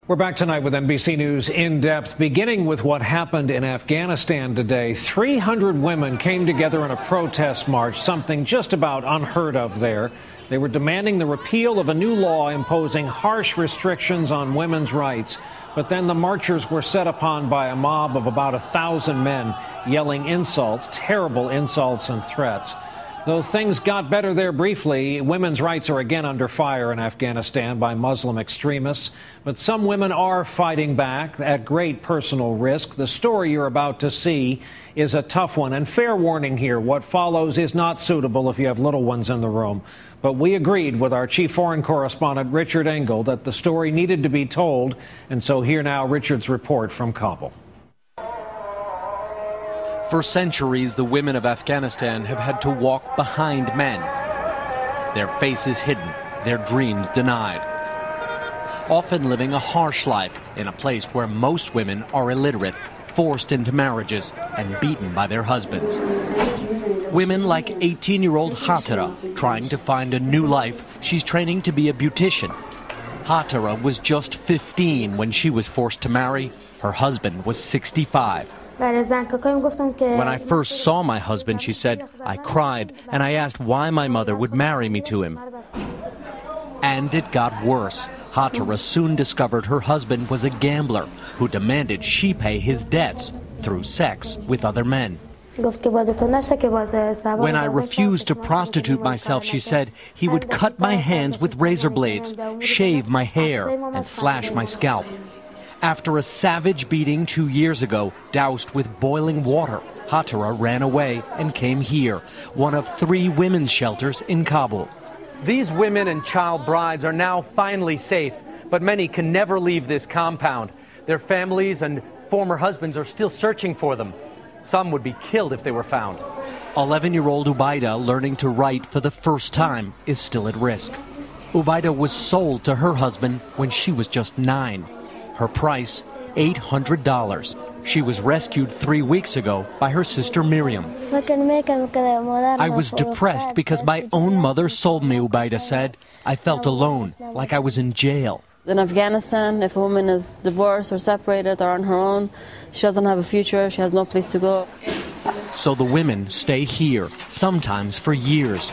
We're back tonight with NBC News In Depth, beginning with what happened in Afghanistan today. 300 women came together in a protest march, something just about unheard of there. They were demanding the repeal of a new law imposing harsh restrictions on women's rights. But then the marchers were set upon by a mob of about 1,000 men, yelling insults, terrible insults and threats. Though things got better there briefly, women's rights are again under fire in Afghanistan by Muslim extremists. But some women are fighting back at great personal risk. The story you're about to see is a tough one. And fair warning here, what follows is not suitable if you have little ones in the room. But we agreed with our chief foreign correspondent, Richard Engel, that the story needed to be told. And so here now, Richard's report from Kabul. For centuries, the women of Afghanistan have had to walk behind men, their faces hidden, their dreams denied, often living a harsh life in a place where most women are illiterate, forced into marriages, and beaten by their husbands. Women like 18-year-old Hatara, trying to find a new life. She's training to be a beautician. Hatara was just 15 when she was forced to marry. Her husband was 65. When I first saw my husband, she said, I cried and I asked why my mother would marry me to him. And it got worse. Hatara soon discovered her husband was a gambler who demanded she pay his debts through sex with other men. When I refused to prostitute myself, she said, he would cut my hands with razor blades, shave my hair, and slash my scalp. After a savage beating 2 years ago, doused with boiling water, Hatara ran away and came here, one of 3 women's shelters in Kabul. These women and child brides are now finally safe, but many can never leave this compound. Their families and former husbands are still searching for them. Some would be killed if they were found. 11-year-old Ubaida, learning to write for the first time, is still at risk. Ubaida was sold to her husband when she was just 9. Her price, $800. She was rescued 3 weeks ago by her sister Miriam. I was depressed because my own mother sold me, Ubaida said. I felt alone, like I was in jail. In Afghanistan, if a woman is divorced or separated or on her own, she doesn't have a future, she has no place to go. So the women stay here, sometimes for years.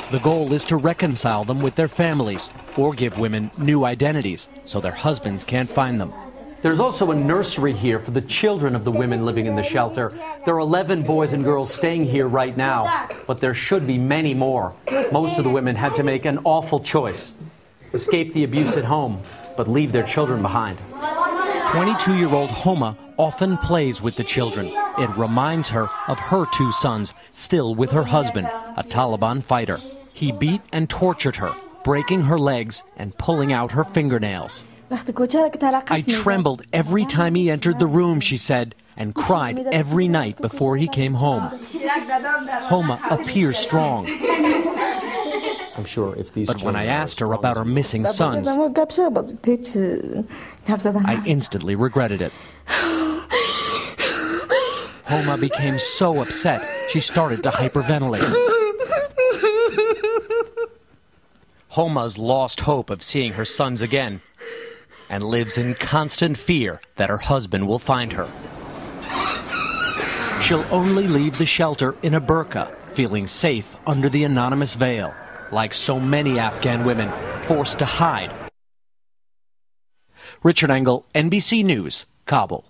The goal is to reconcile them with their families or give women new identities so their husbands can't find them. There's also a nursery here for the children of the women living in the shelter. There are 11 boys and girls staying here right now, but there should be many more. Most of the women had to make an awful choice. Escape the abuse at home, but leave their children behind. 22-year-old Homa often plays with the children. It reminds her of her 2 sons, still with her husband, a Taliban fighter. He beat and tortured her, breaking her legs and pulling out her fingernails. I trembled every time he entered the room, she said, and cried every night before he came home. Homa appears strong. I'm sure if these But when I asked her about her missing sons, I instantly regretted it. Homa became so upset, she started to hyperventilate. Homa's lost hope of seeing her sons again and lives in constant fear that her husband will find her. She'll only leave the shelter in a burqa, feeling safe under the anonymous veil, like so many Afghan women forced to hide. Richard Engel, NBC News, Kabul.